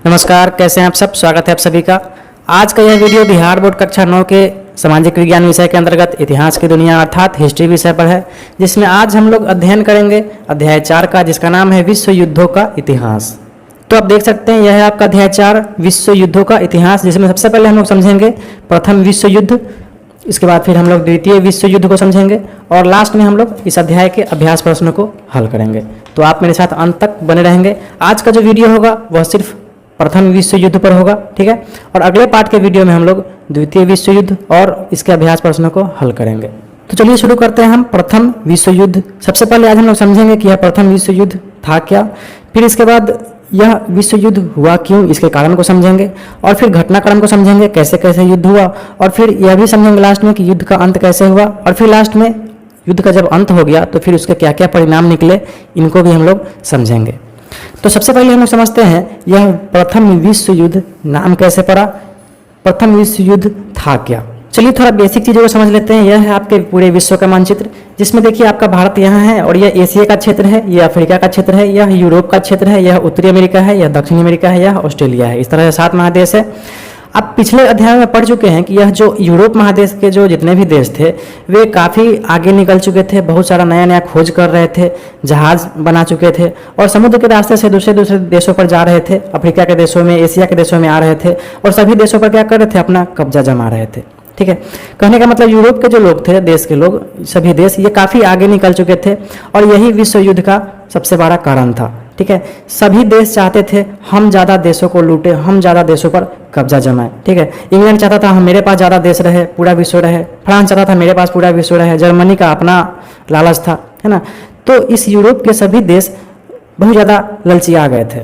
नमस्कार, कैसे हैं आप सब। स्वागत है आप सभी का। आज का यह वीडियो बिहार बोर्ड कक्षा 9 के सामाजिक विज्ञान विषय के अंतर्गत इतिहास की दुनिया अर्थात हिस्ट्री विषय पर है, जिसमें आज हम लोग अध्ययन करेंगे अध्याय 4 का, जिसका नाम है विश्व युद्धों का इतिहास। तो आप देख सकते हैं यह है आपका अध्याय 4 विश्व युद्धों का इतिहास, जिसमें सबसे पहले हम लोग समझेंगे प्रथम विश्व युद्ध, इसके बाद फिर हम लोग द्वितीय विश्व युद्ध को समझेंगे और लास्ट में हम लोग इस अध्याय के अभ्यास प्रश्नों को हल करेंगे। तो आप मेरे साथ अंत तक बने रहेंगे। आज का जो वीडियो होगा वह सिर्फ प्रथम विश्व युद्ध पर होगा, ठीक है। और अगले पार्ट के वीडियो में हम लोग द्वितीय विश्व युद्ध और इसके अभ्यास प्रश्नों को हल करेंगे। तो चलिए शुरू करते हैं हम प्रथम विश्व युद्ध। सबसे पहले आज हम लोग समझेंगे कि यह प्रथम विश्व युद्ध था क्या, फिर इसके बाद यह विश्व युद्ध हुआ क्यों, इसके कारण को समझेंगे और फिर घटनाक्रम को समझेंगे, कैसे कैसे युद्ध हुआ, और फिर यह भी समझेंगे लास्ट में कि युद्ध का अंत कैसे हुआ, और फिर लास्ट में युद्ध का जब अंत हो गया तो फिर उसके क्या क्या परिणाम निकले, इनको भी हम लोग समझेंगे। तो सबसे पहले हम लोग समझते हैं यह प्रथम विश्व युद्ध नाम कैसे पड़ा, प्रथम विश्व युद्ध था क्या। चलिए थोड़ा बेसिक चीज़ों को समझ लेते हैं। यह है आपके पूरे विश्व का मानचित्र, जिसमें देखिए आपका भारत यहाँ है और यह एशिया का क्षेत्र है, यह अफ्रीका का क्षेत्र है, यह यूरोप का क्षेत्र है, यह उत्तरी अमेरिका है, यह दक्षिणी अमेरिका है, यह ऑस्ट्रेलिया है। इस तरह से 7 महादेश है। अब पिछले अध्याय में पढ़ चुके हैं कि यह जो यूरोप महादेश के जो जितने भी देश थे वे काफ़ी आगे निकल चुके थे, बहुत सारा नया नया खोज कर रहे थे, जहाज़ बना चुके थे और समुद्र के रास्ते से दूसरे दूसरे देशों पर जा रहे थे, अफ्रीका के देशों में, एशिया के देशों में आ रहे थे और सभी देशों पर क्या कर रहे थे, अपना कब्जा जमा रहे थे, ठीक है। कहने का मतलब यूरोप के जो लोग थे, देश के लोग, सभी देश ये काफ़ी आगे निकल चुके थे और यही विश्व युद्ध का सबसे बड़ा कारण था, ठीक है। सभी देश चाहते थे हम ज़्यादा देशों को लूटे, हम ज़्यादा देशों पर कब्जा जमाएं, ठीक है। इंग्लैंड चाहता था मेरे पास ज़्यादा देश रहे, पूरा विश्व रहे, फ्रांस चाहता था मेरे पास पूरा विश्व रहे, जर्मनी का अपना लालच था, है ना। तो इस यूरोप के सभी देश बहुत ज़्यादा ललचिया गए थे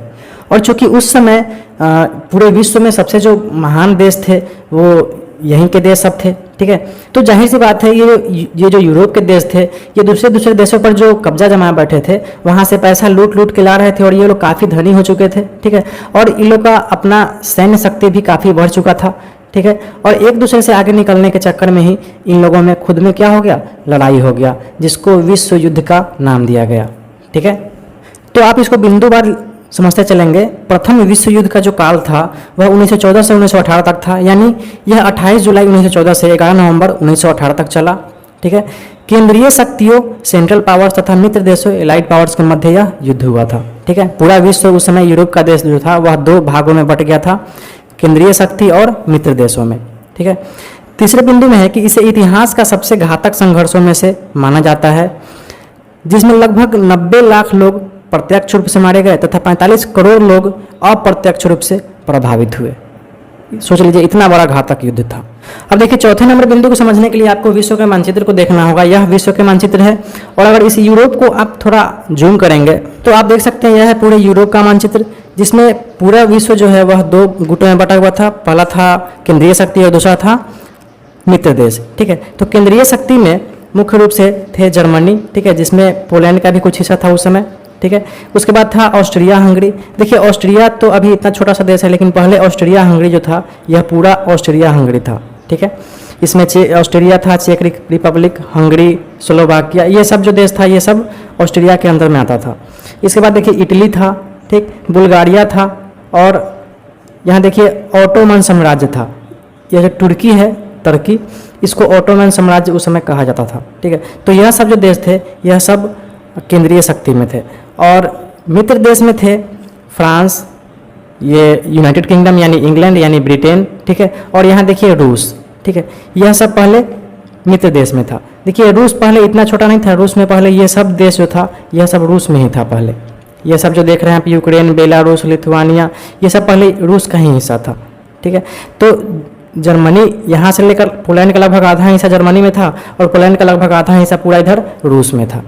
और चूँकि उस समय पूरे विश्व में सबसे जो महान देश थे वो यहीं के देश सब थे, ठीक है। तो जाहिर सी बात है ये जो यूरोप के देश थे ये दूसरे देशों पर जो कब्जा जमाए बैठे थे वहाँ से पैसा लूट लूट के ला रहे थे और ये लोग काफ़ी धनी हो चुके थे, ठीक है। और इन लोग का अपना सैन्य शक्ति भी काफ़ी बढ़ चुका था, ठीक है। और एक दूसरे से आगे निकलने के चक्कर में ही इन लोगों में खुद में क्या हो गया, लड़ाई हो गया, जिसको विश्व युद्ध का नाम दिया गया, ठीक है। तो आप इसको बिंदुवार समझते चलेंगे। प्रथम विश्व युद्ध का जो काल था वह 1914 से 1918 तक था, यानी यह 28 जुलाई 1914 से 11 नवंबर 1918 तक चला, ठीक है। केंद्रीय शक्तियों, सेंट्रल पावर्स तथा मित्र देशों, एलाइड पावर्स के मध्य यह युद्ध हुआ था, ठीक है। पूरा विश्व उस समय यूरोप का देश जो था वह 2 भागों में बट गया था, केंद्रीय शक्ति और मित्र देशों में, ठीक है। तीसरे बिंदु में है कि इसे इतिहास का सबसे घातक संघर्षों में से माना जाता है, जिसमें लगभग 90 लाख लोग प्रत्यक्ष रूप से मारे गए तथा 45 करोड़ लोग अप्रत्यक्ष रूप से प्रभावित हुए। सोच लीजिए इतना बड़ा घातक युद्ध था। अब देखिए चौथे नंबर बिंदु को समझने के लिए आपको विश्व के मानचित्र को देखना होगा। यह विश्व के मानचित्र है और अगर इस यूरोप को आप थोड़ा जूम करेंगे तो आप देख सकते हैं यह है पूरे यूरोप का मानचित्र, जिसमें पूरा विश्व जो है वह 2 गुटों में बटा हुआ था। पहला था केंद्रीय शक्ति और दूसरा था मित्र देश, ठीक है। तो केंद्रीय शक्ति में मुख्य रूप से थे जर्मनी, ठीक है, जिसमें पोलैंड का भी कुछ हिस्सा था उस समय, ठीक है। उसके बाद था ऑस्ट्रिया हंगरी। देखिए ऑस्ट्रिया तो अभी इतना छोटा सा देश है, लेकिन पहले ऑस्ट्रिया हंगरी जो था यह पूरा ऑस्ट्रिया हंगरी था, ठीक है। इसमें ऑस्ट्रिया था, चेक रिपब्लिक, हंगरी, स्लोवाकिया, ये सब जो देश था ये सब ऑस्ट्रिया के अंदर में आता था। इसके बाद देखिए इटली था, ठीक, बुल्गारिया था और यहाँ देखिए ऑटोमन साम्राज्य था। यह जो तुर्की है, तुर्की, इसको ऑटोमन साम्राज्य उस समय कहा जाता था, ठीक है। तो यह सब जो देश थे यह सब केंद्रीय शक्ति में थे और मित्र देश में थे फ्रांस, ये यूनाइटेड किंगडम यानी इंग्लैंड यानी ब्रिटेन, ठीक है। और यहाँ देखिए रूस, ठीक है, यह सब पहले मित्र देश में था। देखिए रूस पहले इतना छोटा नहीं था, रूस में पहले ये सब देश जो था यह सब रूस में ही था पहले। ये सब जो देख रहे हैं आप, यूक्रेन, बेलारूस, लिथुआनिया, ये सब पहले रूस का ही हिस्सा था, ठीक है। तो जर्मनी यहाँ से लेकर पोलैंड का लगभग आधा हिस्सा जर्मनी में था और पोलैंड का लगभग आधा हिस्सा पूरा इधर रूस में था।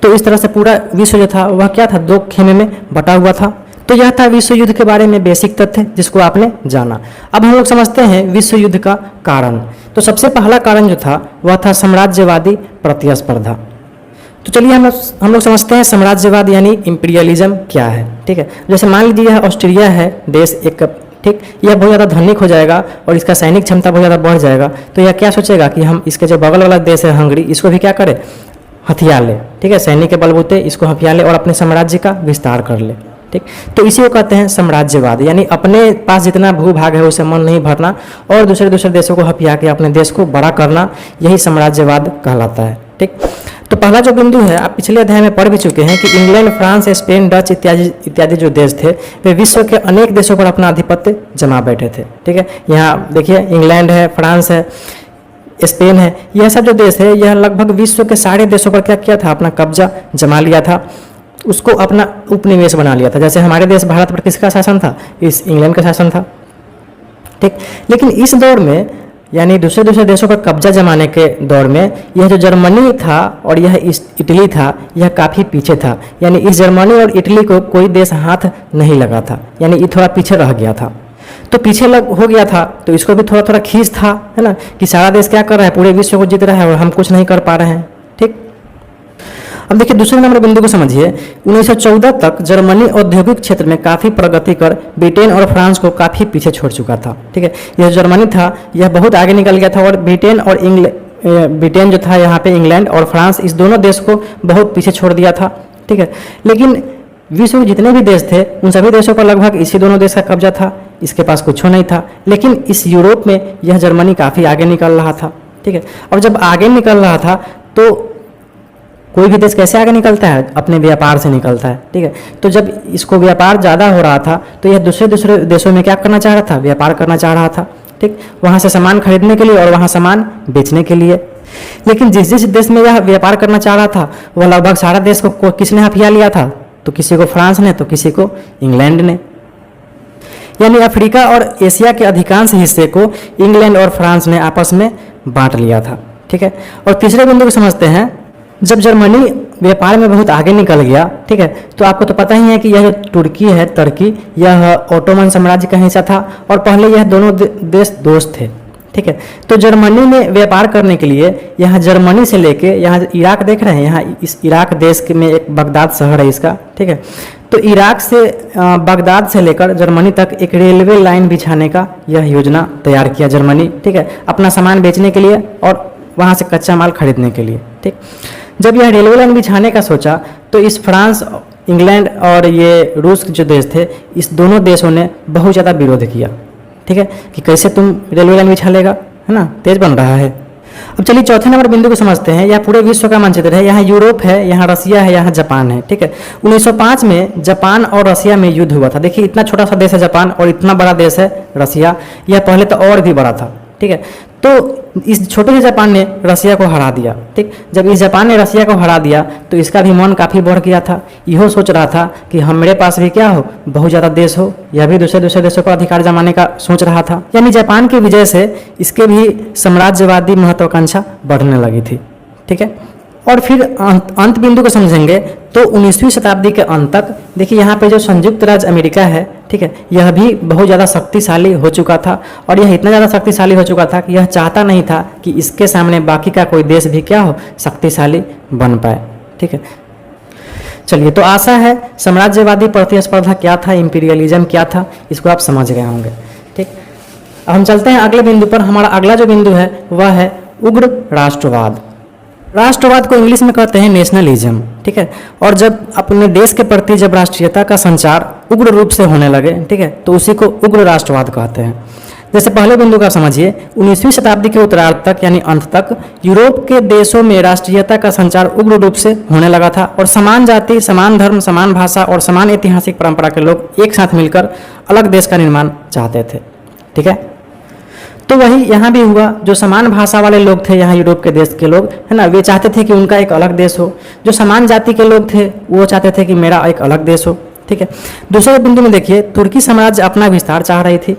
तो इस तरह से पूरा विश्व जो था वह क्या था, 2 खेमे में बटा हुआ था। तो यह था विश्व युद्ध के बारे में बेसिक तथ्य जिसको आपने जाना। अब हम लोग समझते हैं विश्व युद्ध का कारण। तो सबसे पहला कारण जो था वह था साम्राज्यवादी प्रतिस्पर्धा। तो चलिए हम लोग समझते हैं साम्राज्यवाद यानी इंपीरियलिज्म क्या है, ठीक है। जैसे मान लीजिए यह ऑस्ट्रिया है देश एक, ठीक, यह बहुत ज़्यादा धनिक हो जाएगा और इसका सैनिक क्षमता बहुत ज़्यादा बढ़ जाएगा। तो यह क्या सोचेगा कि हम इसके जो बगल वाला देश है हंगरी, इसको भी क्या करें, हथियार ले, ठीक है, सैनिक के बलबूते इसको हथियार ले और अपने साम्राज्य का विस्तार कर ले। ठीक। तो इसी को कहते हैं साम्राज्यवाद, यानी अपने पास जितना भूभाग है उसे मन नहीं भरना और दूसरे दूसरे देशों को हथिया के अपने देश को बड़ा करना, यही साम्राज्यवाद कहलाता है। ठीक। तो पहला जो बिंदु है, आप पिछले अध्याय में पढ़ भी चुके हैं कि इंग्लैंड, फ्रांस, स्पेन, डच इत्यादि जो देश थे वे विश्व के अनेक देशों पर अपना आधिपत्य जमा बैठे थे। ठीक है, यहाँ देखिए इंग्लैंड है, फ्रांस है, स्पेन है, यह सब जो देश है यह लगभग विश्व के सारे देशों पर क्या किया था, अपना कब्जा जमा लिया था, उसको अपना उपनिवेश बना लिया था। जैसे हमारे देश भारत पर किसका शासन था, इस इंग्लैंड का शासन था। ठीक। लेकिन इस दौर में, यानी दूसरे दूसरे देशों पर कब्जा जमाने के दौर में, यह जो जर्मनी था और यह इटली था, यह काफ़ी पीछे था। यानी इस जर्मनी और इटली को कोई देश हाथ नहीं लगा था, यानी ये थोड़ा पीछे रह गया था। तो पीछे हो गया था तो इसको भी थोड़ा थोड़ा खींच था, है ना, कि सारा देश क्या कर रहा है, पूरे विश्व को जीत रहा है और हम कुछ नहीं कर पा रहे हैं। ठीक। अब देखिए दूसरे नंबर बिंदु को समझिए। 1914 तक जर्मनी औद्योगिक क्षेत्र में काफ़ी प्रगति कर ब्रिटेन और फ्रांस को काफ़ी पीछे छोड़ चुका था। ठीक है, यह जर्मनी था यह बहुत आगे निकल गया था और ब्रिटेन जो था यहाँ पे इंग्लैंड और फ्रांस, इस दोनों देश को बहुत पीछे छोड़ दिया था। ठीक है, लेकिन विश्व में जितने भी देश थे उन सभी देशों पर लगभग इसी दोनों देश का कब्जा था, इसके पास कुछ नहीं था। लेकिन इस यूरोप में यह जर्मनी काफ़ी आगे निकल रहा था। ठीक है, और जब आगे निकल रहा था तो कोई भी देश कैसे आगे निकलता है, अपने व्यापार से निकलता है। ठीक है, तो जब इसको व्यापार ज़्यादा हो रहा था तो यह दूसरे दूसरे देशों में क्या करना चाह रहा था, व्यापार करना चाह रहा था। ठीक, वहाँ से सामान खरीदने के लिए और वहाँ सामान बेचने के लिए। लेकिन जिस जिस देश में यह व्यापार करना चाह रहा था वह लगभग सारा देश को किसने हथिया लिया था, तो किसी को फ्रांस ने तो किसी को इंग्लैंड ने। यानी अफ्रीका और एशिया के अधिकांश हिस्से को इंग्लैंड और फ्रांस ने आपस में बांट लिया था। ठीक है, और तीसरे बिंदु को समझते हैं। जब जर्मनी व्यापार में बहुत आगे निकल गया, ठीक है, तो आपको तो पता ही है कि यह जो तुर्की है, यह ओटोमन साम्राज्य का हिस्सा था और पहले यह दोनों देश दोस्त थे। ठीक है, तो जर्मनी ने व्यापार करने के लिए यहाँ जर्मनी से लेके यहाँ इराक देख रहे हैं, यहाँ इस इराक देश में एक बगदाद शहर है इसका। ठीक है, तो इराक से बगदाद से लेकर जर्मनी तक एक रेलवे लाइन बिछाने का यह योजना तैयार किया जर्मनी। ठीक है, अपना सामान बेचने के लिए और वहाँ से कच्चा माल खरीदने के लिए। ठीक, जब यह रेलवे लाइन बिछाने का सोचा तो इस फ्रांस, इंग्लैंड और ये रूस जो देश थे, इस दोनों देशों ने बहुत ज़्यादा विरोध किया। ठीक है, कि कैसे तुम रेलवे लाइन बिछा लेगा, है ना, तेज बन रहा है। अब चलिए चौथे नंबर बिंदु को समझते हैं। यह पूरे विश्व का मानचित्र है। यहाँ यूरोप है, यहाँ रसिया है, यहाँ जापान है। ठीक है, 1905 में जापान और रसिया में युद्ध हुआ था। देखिए इतना छोटा सा देश है जापान और इतना बड़ा देश है रसिया, यह पहले तो और भी बड़ा था। ठीक है, तो इस छोटे से जापान ने रसिया को हरा दिया। ठीक, जब इस जापान ने रसिया को हरा दिया तो इसका भी मन काफ़ी बढ़ गया था। यह सोच रहा था कि मेरे पास भी क्या हो, बहुत ज़्यादा देश हो। यह भी दूसरे दूसरे देशों पर अधिकार जमाने का सोच रहा था। यानी जापान की विजय से इसके भी साम्राज्यवादी महत्वाकांक्षा बढ़ने लगी थी। ठीक है, और फिर अंत बिंदु को समझेंगे तो 19वीं शताब्दी के अंत तक देखिए यहाँ पे जो संयुक्त राज्य अमेरिका है, ठीक है, यह भी बहुत ज़्यादा शक्तिशाली हो चुका था और यह इतना ज़्यादा शक्तिशाली हो चुका था कि यह चाहता नहीं था कि इसके सामने बाकी का कोई देश भी क्या हो, शक्तिशाली बन पाए। ठीक है, चलिए तो आशा है साम्राज्यवादी प्रतिस्पर्धा क्या था, इंपीरियलिज्म क्या था, इसको आप समझ गए होंगे। ठीक, अब हम चलते हैं अगले बिंदु पर। हमारा अगला जो बिंदु है वह है उग्र राष्ट्रवाद। राष्ट्रवाद को इंग्लिश में कहते हैं नेशनलिज्म। ठीक है, और जब अपने देश के प्रति जब राष्ट्रीयता का संचार उग्र रूप से होने लगे, ठीक है, तो उसी को उग्र राष्ट्रवाद कहते हैं। जैसे पहले बिंदु का समझिए, 19वीं शताब्दी के उत्तरार्ध तक यानी अंत तक यूरोप के देशों में राष्ट्रीयता का संचार उग्र रूप से होने लगा था और समान जाति, समान धर्म, समान भाषा और समान ऐतिहासिक परंपरा के लोग एक साथ मिलकर अलग देश का निर्माण चाहते थे। ठीक है, तो वही यहाँ भी हुआ। जो समान भाषा वाले लोग थे यहाँ यूरोप के देश के लोग, है ना, वे चाहते थे कि उनका एक अलग देश हो। जो समान जाति के लोग थे वो चाहते थे कि मेरा एक अलग देश हो। ठीक है, दूसरे बिंदु में देखिए तुर्की साम्राज्य अपना विस्तार चाह रही थी।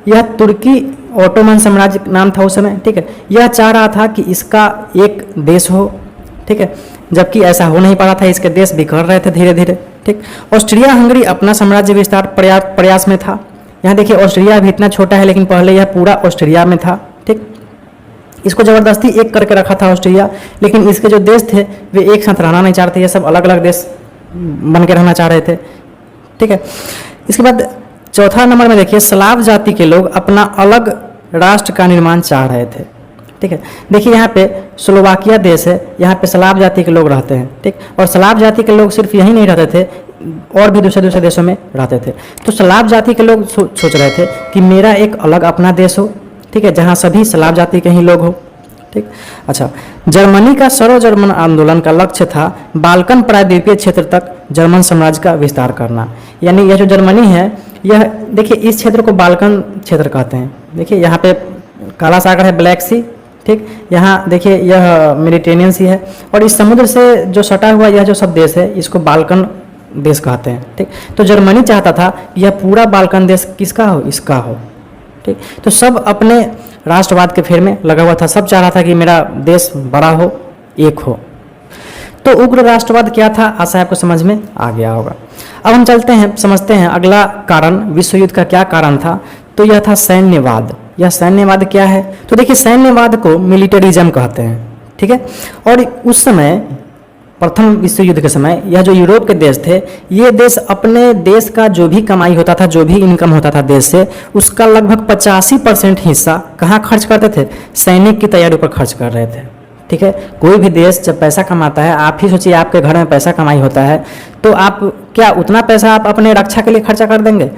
यह तुर्की ओटोमन साम्राज्य नाम था उस समय। ठीक है, यह चाह रहा था कि इसका एक देश हो। ठीक है, जबकि ऐसा हो नहीं पा रहा था, इसके देश बिखर रहे थे धीरे धीरे। ठीक, ऑस्ट्रिया हंगरी अपना साम्राज्य विस्तार प्रयास में था। यहाँ देखिए ऑस्ट्रिया भी इतना छोटा है लेकिन पहले यह पूरा ऑस्ट्रिया में था। ठीक, इसको ज़बरदस्ती एक करके रखा था ऑस्ट्रिया, लेकिन इसके जो देश थे वे एक साथ रहना नहीं चाहते, ये सब अलग अलग देश बन के रहना चाह रहे थे। ठीक है, इसके बाद चौथा नंबर में देखिए स्लाव जाति के लोग अपना अलग राष्ट्र का निर्माण चाह रहे थे। ठीक है, देखिए यहाँ पे स्लोवाकिया देश है, यहाँ पे स्लाव जाति के लोग रहते हैं। ठीक, और स्लाव जाति के लोग सिर्फ यही नहीं रहते थे, और भी दूसरे दूसरे देशों में रहते थे। तो स्लाव जाति के लोग सोच रहे थे कि मेरा एक अलग अपना देश हो, ठीक है, जहाँ सभी स्लाव जाति के ही लोग हो, ठीक। अच्छा, जर्मनी का सर्व जर्मन आंदोलन का लक्ष्य था बाल्कन प्रायद्वीपीय क्षेत्र तक जर्मन साम्राज्य का विस्तार करना। यानी यह जो जर्मनी है, यह देखिए इस क्षेत्र को बाल्कन क्षेत्र कहते हैं। देखिए यहाँ पे काला सागर है, ब्लैक सी, ठीक। यहाँ देखिए यह मेडिटेरियन सी है, और इस समुद्र से जो सटा हुआ यह जो सब देश है इसको बाल्कन देश कहते हैं, ठीक। तो जर्मनी चाहता था कि यह पूरा बाल्कन देश किसका हो, इसका हो, ठीक। तो सब अपने राष्ट्रवाद के फेर में लगा हुआ था, सब चाह रहा था कि मेरा देश बड़ा हो, एक हो। तो उग्र राष्ट्रवाद क्या था, आशा आपको समझ में आ गया होगा। अब हम चलते हैं, समझते हैं अगला कारण, विश्व युद्ध का क्या कारण था। तो यह था सैन्यवाद। यह सैन्यवाद क्या है, तो देखिए सैन्यवाद को मिलिटरिज्म कहते हैं, ठीक है। और उस समय प्रथम विश्व युद्ध के समय यह जो यूरोप के देश थे, ये देश अपने देश का जो भी कमाई होता था, जो भी इनकम होता था देश से, उसका लगभग 85% हिस्सा कहाँ खर्च करते थे, सैनिक की तैयारी पर खर्च कर रहे थे, ठीक है। कोई भी देश जब पैसा कमाता है, आप ही सोचिए आपके घर में पैसा कमाई होता है, तो आप क्या उतना पैसा आप अपने रक्षा के लिए खर्चा कर देंगे,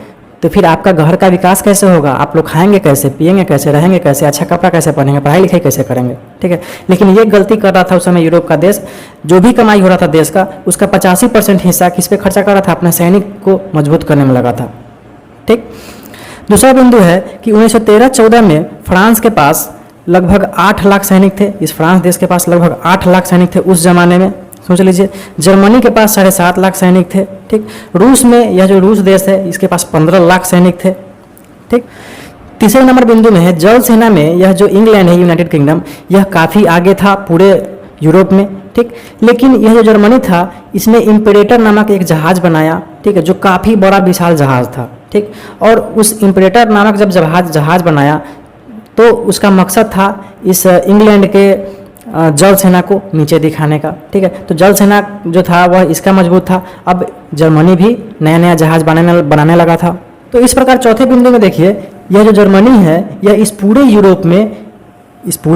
तो फिर आपका घर का विकास कैसे होगा, आप लोग खाएंगे कैसे, पिएंगे कैसे, रहेंगे कैसे, अच्छा कपड़ा कैसे पहनेंगे, पढ़ाई लिखाई कैसे करेंगे, ठीक है। लेकिन ये गलती कर रहा था उस समय यूरोप का देश, जो भी कमाई हो रहा था देश का, उसका 85% हिस्सा किस पे खर्चा कर रहा था, अपने सैनिक को मजबूत करने में लगा था, ठीक। दूसरा बिंदु है कि 1913-14 में फ्रांस के पास लगभग 8 लाख सैनिक थे। इस फ्रांस देश के पास लगभग 8 लाख सैनिक थे उस जमाने में, सोच लीजिए। जर्मनी के पास 7.5 लाख सैनिक थे, ठीक। रूस में, यह जो रूस देश है, इसके पास 15 लाख सैनिक थे, ठीक। तीसरे नंबर बिंदु में है जल सेना में, यह जो इंग्लैंड है, यूनाइटेड किंगडम, यह काफ़ी आगे था पूरे यूरोप में, ठीक। लेकिन यह जो जर्मनी था, इसने इम्परेटर नामक एक जहाज़ बनाया, ठीक है, जो काफ़ी बड़ा विशाल जहाज़ था, ठीक। और उस इम्परेटर नामक जब जहाज़ बनाया, तो उसका मकसद था इस इंग्लैंड के जल सेना को नीचे दिखाने का, ठीक है। तो जल सेना जो था वह इसका मजबूत था। अब जर्मनी भी नया नया जहाज़ बनाने लगा था। तो इस प्रकार चौथे बिंदु में देखिए, यह जो जर्मनी है, यह इस पूरे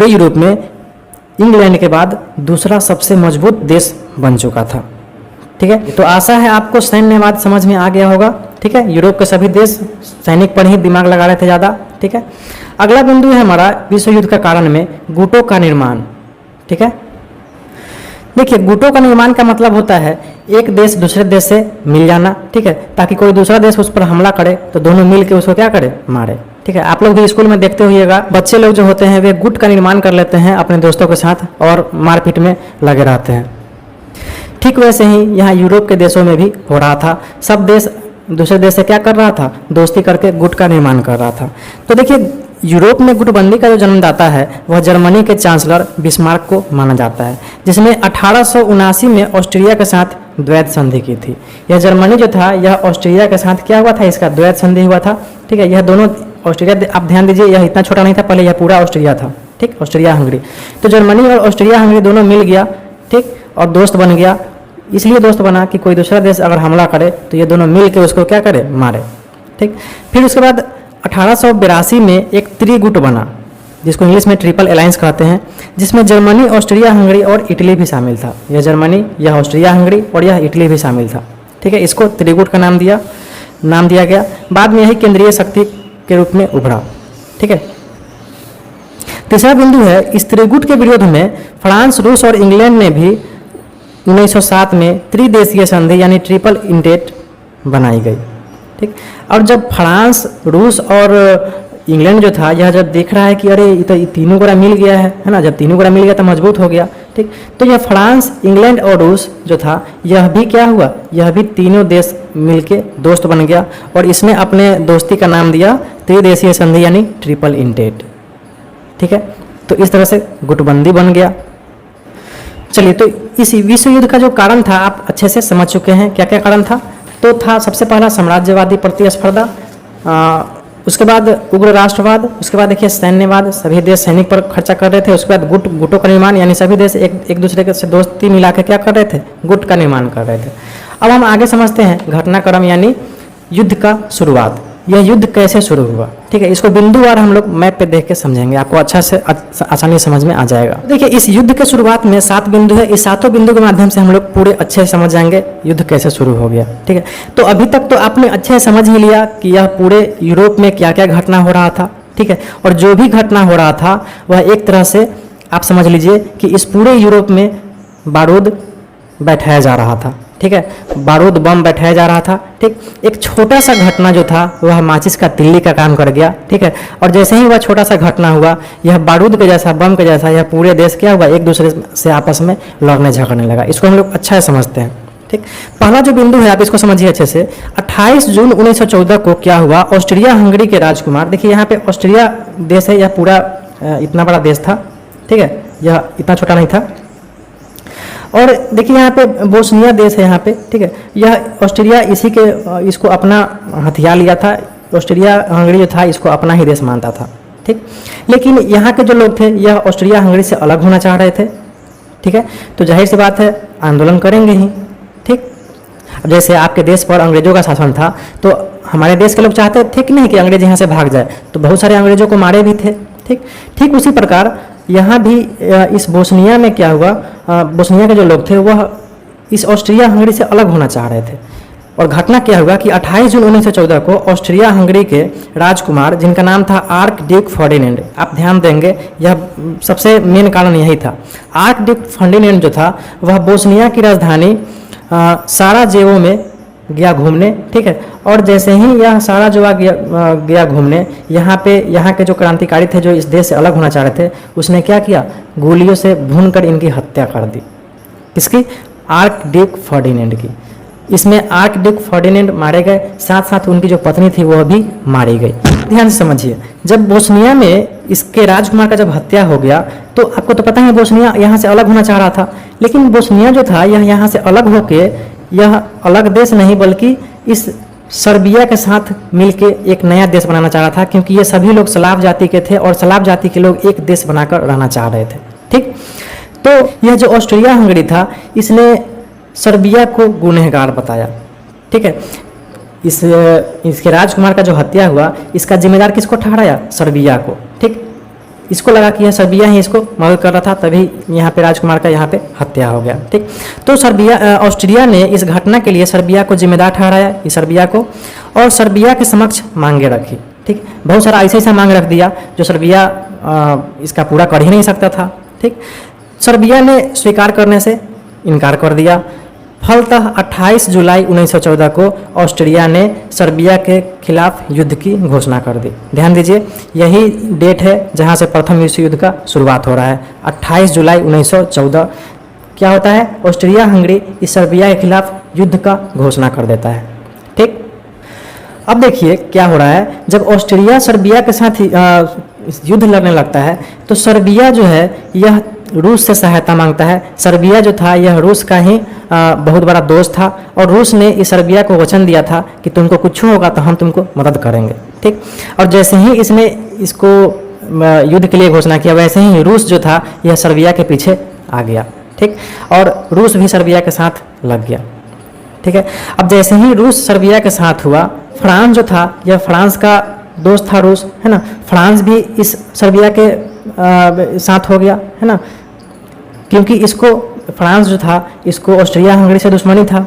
यूरोप में इंग्लैंड के बाद दूसरा सबसे मजबूत देश बन चुका था, ठीक है। तो आशा है आपको सैन्यवाद समझ में आ गया होगा, ठीक है। यूरोप के सभी देश सैनिक पर ही दिमाग लगा रहे थे ज़्यादा, ठीक है। अगला बिंदु है हमारा विश्व युद्ध का कारण में गुटों का निर्माण, ठीक है। देखिए गुटों का निर्माण का मतलब होता है एक देश दूसरे देश से मिल जाना, ठीक है, ताकि कोई दूसरा देश उस पर हमला करे तो दोनों मिल के उसको क्या करे, मारे, ठीक है। आप लोग भी स्कूल में देखते होइएगा, बच्चे लोग जो होते हैं वे गुट का निर्माण कर लेते हैं अपने दोस्तों के साथ और मारपीट में लगे रहते हैं। ठीक वैसे ही यहाँ यूरोप के देशों में भी हो रहा था। सब देश दूसरे देश से क्या कर रहा था, दोस्ती करके गुट का निर्माण कर रहा था। तो देखिए यूरोप में गुटबंदी का जो जन्मदाता है वह जर्मनी के चांसलर बिस्मार्क को माना जाता है, जिसने 1879 में ऑस्ट्रिया के साथ द्वैत संधि की थी। यह जर्मनी जो था यह ऑस्ट्रिया के साथ क्या हुआ था, इसका द्वैत संधि हुआ था, ठीक है। यह दोनों ऑस्ट्रिया, आप ध्यान दीजिए, यह इतना छोटा नहीं था, पहले यह पूरा ऑस्ट्रिया था, ठीक, ऑस्ट्रिया हंगरी। तो जर्मनी और ऑस्ट्रिया हंगरी दोनों मिल गया, ठीक, और दोस्त बन गया। इसलिए दोस्त बना कि कोई दूसरा देश अगर हमला करे तो ये दोनों मिल के उसको क्या करे, मारे, ठीक। फिर उसके बाद 1882 में एक त्रिगुट बना, जिसको इंग्लिश में ट्रिपल अलायंस कहते हैं, जिसमें जर्मनी, ऑस्ट्रिया हंगरी और इटली भी शामिल था। यह जर्मनी, यह ऑस्ट्रिया हंगरी और यह इटली भी शामिल था, ठीक है। इसको त्रिगुट का नाम दिया गया। बाद में यही केंद्रीय शक्ति के रूप में उभरा, ठीक है। तीसरा बिंदु है, इस त्रिगुट के विरोध में फ्रांस, रूस और इंग्लैंड ने भी 1907 में त्रिदेशीय संधि यानी ट्रिपल इंटेट बनाई गई, ठीक। और जब फ्रांस, रूस और इंग्लैंड जो था यह जब देख रहा है कि अरे ये तो तीनों गोरा मिल गया है ना, जब तीनों गोरा मिल गया तो मजबूत हो गया, ठीक। तो यह फ्रांस, इंग्लैंड और रूस जो था यह भी क्या हुआ, यह भी तीनों देश मिलके दोस्त बन गया और इसने अपने दोस्ती का नाम दिया त्रिदेशीय संधि यानी ट्रिपल इंटेट, ठीक है। तो इस तरह से गुटबंदी बन गया। चलिए, तो इस विश्व युद्ध का जो कारण था आप अच्छे से समझ चुके हैं, क्या क्या कारण था। तो था सबसे पहला साम्राज्यवादी प्रतिस्पर्धा, उसके बाद उग्र राष्ट्रवाद, उसके बाद देखिए सैन्यवाद, सभी देश सैनिक पर खर्चा कर रहे थे। उसके बाद गुटों का निर्माण, यानी सभी देश एक दूसरे के से दोस्ती मिला के क्या कर रहे थे, गुट का निर्माण कर रहे थे। अब हम आगे समझते हैं घटनाक्रम यानी युद्ध का शुरुआत। यह युद्ध कैसे शुरू हुआ। ठीक है, इसको बिंदुवार हम लोग मैप पे देख के समझेंगे, आपको अच्छा से आसानी समझ में आ जाएगा। देखिए, इस युद्ध के शुरुआत में 7 बिंदु है, इस 7 बिंदु के माध्यम से हम लोग पूरे अच्छे से समझ जाएंगे युद्ध कैसे शुरू हो गया। ठीक है, तो अभी तक तो आपने अच्छे से समझ ही लिया कि यह पूरे यूरोप में क्या क्या घटना हो रहा था। ठीक है, और जो भी घटना हो रहा था वह एक तरह से आप समझ लीजिए कि इस पूरे यूरोप में बारूद बैठाया जा रहा था। ठीक है, बारूद बम बैठाया जा रहा था। ठीक, एक छोटा सा घटना जो था वह माचिस का तिल्ली का काम कर गया। ठीक है, और जैसे ही वह छोटा सा घटना हुआ, यह बारूद के जैसा, बम के जैसा, यह पूरे देश क्या हुआ, एक दूसरे से आपस में लड़ने झगड़ने लगा। इसको हम लोग अच्छा से समझते हैं। ठीक, पहला जो बिंदु है आप इसको समझिए अच्छे से। 28 जून 1914 को क्या हुआ, ऑस्ट्रिया हंगरी के राजकुमार, देखिए यहाँ पे ऑस्ट्रिया देश है, यह पूरा इतना बड़ा देश था। ठीक है, यह इतना छोटा नहीं था। और देखिए यहाँ पे बोस्निया देश है यहाँ पे। ठीक है, यह ऑस्ट्रिया इसी के इसको अपना हथियार लिया था। ऑस्ट्रिया हंगरी जो था इसको अपना ही देश मानता था। ठीक, लेकिन यहाँ के जो लोग थे यह ऑस्ट्रिया हंगरी से अलग होना चाह रहे थे। ठीक है, तो जाहिर सी बात है आंदोलन करेंगे ही। ठीक, अब जैसे आपके देश पर अंग्रेजों का शासन था तो हमारे देश के लोग चाहते थे कि नहीं कि अंग्रेज यहाँ से भाग जाए, तो बहुत सारे अंग्रेजों को मारे भी थे। ठीक, ठीक उसी प्रकार यहाँ भी इस बोस्निया में क्या हुआ, बोस्निया के जो लोग थे वह इस ऑस्ट्रिया हंगरी से अलग होना चाह रहे थे। और घटना क्या हुआ कि 28 जून 1914 को ऑस्ट्रिया हंगरी के राजकुमार, जिनका नाम था आर्क ड्यूक फर्डिनेंड, आप ध्यान देंगे यह सबसे मेन कारण यही था। आर्क ड्यूक फर्डिनेंड जो था वह बोस्निया की राजधानी साराजेवो में गया घूमने। ठीक है, और जैसे ही यह सारा जो गया घूमने, यहाँ के जो क्रांतिकारी थे जो इस देश से अलग होना चाह रहे थे, उसने क्या किया, गोलियों से भूनकर इनकी हत्या कर दी। किसकी, आर्क ड्यूक फर्डिनेंड की। इसमें आर्क ड्यूक फर्डिनेंड मारे गए, साथ साथ उनकी जो पत्नी थी वह भी मारी गई। ध्यान से समझिए, जब बोस्निया में इसके राजकुमार का जब हत्या हो गया तो आपको तो पता है बोस्निया यहाँ से अलग होना चाह रहा था, लेकिन बोस्निया जो था यह यहाँ से अलग होके यह अलग देश नहीं बल्कि इस सर्बिया के साथ मिलके एक नया देश बनाना चाह रहा था, क्योंकि ये सभी लोग स्लाव जाति के थे और स्लाव जाति के लोग एक देश बनाकर रहना चाह रहे थे। ठीक, तो यह जो ऑस्ट्रिया हंगरी था इसने सर्बिया को गुनहगार बताया। ठीक है, इसके राजकुमार का जो हत्या हुआ इसका जिम्मेदार किसको ठहराया, सर्बिया को। ठीक, इसको लगा कि यह सर्बिया ही इसको मदद कर रहा था, तभी यहाँ पे राजकुमार का यहाँ पे हत्या हो गया। ठीक, तो ऑस्ट्रिया ने इस घटना के लिए सर्बिया को जिम्मेदार ठहराया, इस सर्बिया को, और सर्बिया के समक्ष मांगे रखी। ठीक, बहुत सारा ऐसा मांग रख दिया जो सर्बिया इसका पूरा कर ही नहीं सकता था। ठीक, सर्बिया ने स्वीकार करने से इनकार कर दिया। फलतः 28 जुलाई 1914 को ऑस्ट्रिया ने सर्बिया के खिलाफ युद्ध की घोषणा कर दी। ध्यान दीजिए, यही डेट है जहां से प्रथम विश्व युद्ध का शुरुआत हो रहा है। 28 जुलाई 1914 क्या होता है, ऑस्ट्रिया हंगरी इस सर्बिया के खिलाफ युद्ध का घोषणा कर देता है। ठीक, अब देखिए क्या हो रहा है, जब ऑस्ट्रिया सर्बिया के साथ युद्ध लड़ने लगता है तो सर्बिया जो है यह रूस से सहायता मांगता है। सर्बिया जो था यह रूस का ही बहुत बड़ा दोस्त था और रूस ने इस सर्बिया को वचन दिया था कि तुमको कुछ होगा तो हम तुमको मदद करेंगे। ठीक, और जैसे ही इसने इसको युद्ध के लिए घोषणा किया वैसे ही रूस जो था यह सर्बिया के पीछे आ गया। ठीक, और रूस भी सर्बिया के साथ लग गया। ठीक है, अब जैसे ही रूस सर्बिया के साथ हुआ, फ्रांस जो था यह फ्रांस का दोस्त था रूस, है ना, फ्रांस भी इस सर्बिया के साथ हो गया, है ना, क्योंकि इसको फ्रांस जो था इसको ऑस्ट्रिया हंगरी से दुश्मनी था।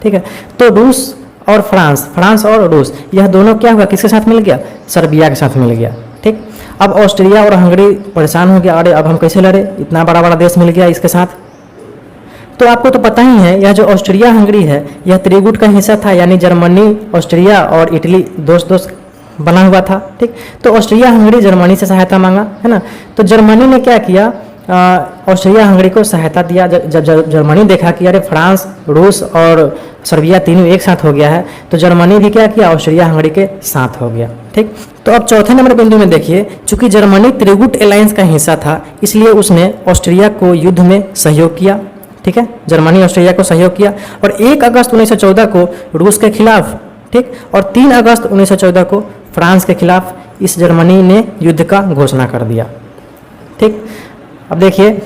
ठीक है, तो रूस और फ्रांस और रूस यह दोनों क्या हुआ, किसके साथ मिल गया, सर्बिया के साथ मिल गया। ठीक, अब ऑस्ट्रिया और हंगरी परेशान हो गया, अरे अब हम कैसे लड़े, इतना बड़ा बड़ा देश मिल गया इसके साथ। तो आपको तो पता ही है यह जो ऑस्ट्रिया हंगरी है यह त्रिगुट का हिस्सा था, यानी जर्मनी, ऑस्ट्रिया और इटली दोस्त दोस्त बना हुआ था। ठीक, तो ऑस्ट्रिया हंगरी जर्मनी से सहायता मांगा, है ना, तो जर्मनी ने क्या किया, ऑस्ट्रिया हंगरी को सहायता दिया। जब जर्मनी देखा कि अरे फ्रांस, रूस और सर्बिया तीनों एक साथ हो गया है, तो जर्मनी भी क्या किया, ऑस्ट्रिया हंगरी के साथ हो गया। ठीक, तो अब चौथे नंबर बिंदु में देखिए, चूंकि जर्मनी त्रिगुट अलायंस का हिस्सा था इसलिए उसने ऑस्ट्रिया को युद्ध में सहयोग किया। ठीक है, जर्मनी ऑस्ट्रिया को सहयोग किया और 1 अगस्त 1914 को रूस के खिलाफ, ठीक, और 3 अगस्त 1914 को फ्रांस के खिलाफ इस जर्मनी ने युद्ध का घोषणा कर दिया। ठीक, अब देखिए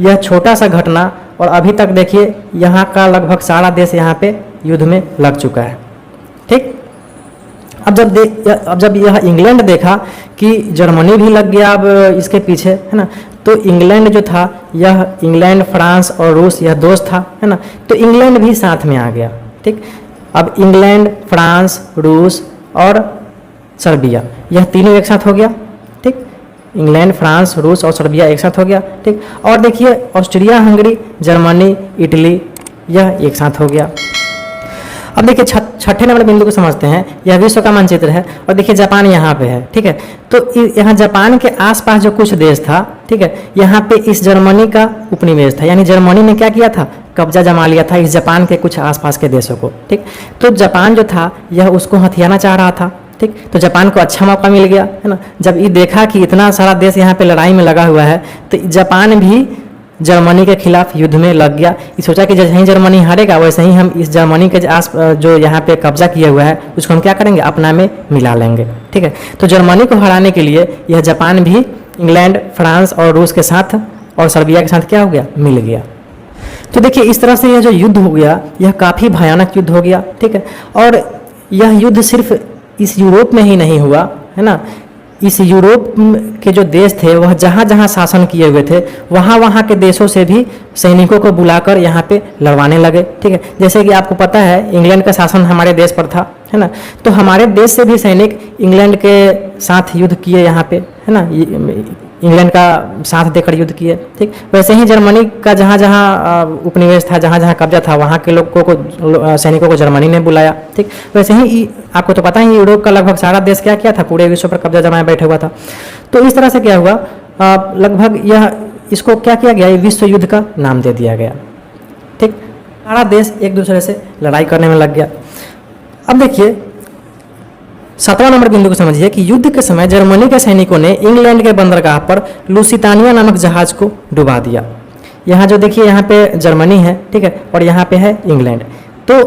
यह छोटा सा घटना और अभी तक देखिए यहाँ का लगभग सारा देश यहाँ पे युद्ध में लग चुका है। ठीक, अब जब यह इंग्लैंड देखा कि जर्मनी भी लग गया अब इसके पीछे, है ना, तो इंग्लैंड जो था, यह इंग्लैंड, फ्रांस और रूस यह दोस्त था, है ना, तो इंग्लैंड भी साथ में आ गया। ठीक, अब इंग्लैंड, फ्रांस, रूस और सर्बिया यह तीनों एक साथ हो गया। ठीक, इंग्लैंड, फ्रांस, रूस और सर्बिया एक साथ हो गया। ठीक, और देखिए ऑस्ट्रिया, हंगरी, जर्मनी, इटली यह एक साथ हो गया। अब देखिए छठे नंबर बिंदु को समझते हैं। यह विश्व का मानचित्र है और देखिए जापान यहाँ पे है। ठीक है, तो यहाँ जापान के आसपास जो कुछ देश था, ठीक है, यहाँ पे इस जर्मनी का उपनिवेश था, यानी जर्मनी ने क्या किया था, कब्जा जमा लिया था इस जापान के कुछ आसपास के देशों को। ठीक, तो जापान जो था यह उसको हथियाना चाह रहा था। ठीक, तो जापान को अच्छा मौका मिल गया, है ना। जब ये देखा कि इतना सारा देश यहाँ पे लड़ाई में लगा हुआ है, तो जापान भी जर्मनी के खिलाफ युद्ध में लग गया। ये सोचा कि जैसे ही जर्मनी हारेगा वैसे ही हम इस जर्मनी के आस जो यहाँ पे कब्जा किया हुआ है उसको हम क्या करेंगे, अपना में मिला लेंगे। ठीक है, तो जर्मनी को हराने के लिए यह जापान भी इंग्लैंड, फ्रांस और रूस के साथ और सर्बिया के साथ क्या हो गया, मिल गया। तो देखिए इस तरह से यह जो युद्ध हो गया यह काफ़ी भयानक युद्ध हो गया। ठीक है, और यह युद्ध सिर्फ इस यूरोप में ही नहीं हुआ, है ना, इस यूरोप के जो देश थे वह जहाँ जहाँ शासन किए हुए थे वहाँ के देशों से भी सैनिकों को बुलाकर यहाँ पे लड़वाने लगे। ठीक है, जैसे कि आपको पता है इंग्लैंड का शासन हमारे देश पर था, है ना, तो हमारे देश से भी सैनिक इंग्लैंड के साथ युद्ध किए यहाँ पे, है ना, इंग्लैंड का साथ देकर युद्ध किए। ठीक, वैसे ही जर्मनी का जहाँ जहाँ उपनिवेश था, जहाँ जहाँ कब्जा था, वहाँ के लोगों को, सैनिकों को जर्मनी ने बुलाया। ठीक, वैसे ही आपको तो पता ही यूरोप का लगभग सारा देश क्या किया था, पूरे विश्व पर कब्जा जमाए बैठे हुआ था। तो इस तरह से क्या हुआ, लगभग यह इसको क्या किया गया, विश्व युद्ध का नाम दे दिया गया। ठीक, सारा देश एक दूसरे से लड़ाई करने में लग गया। अब देखिए 17वां नंबर बिंदु को समझिए कि युद्ध के समय जर्मनी के सैनिकों ने इंग्लैंड के बंदरगाह पर लुसितानिया नामक जहाज को डुबा दिया। यहाँ जो देखिए यहाँ पे जर्मनी है, ठीक है, और यहाँ पे है इंग्लैंड। तो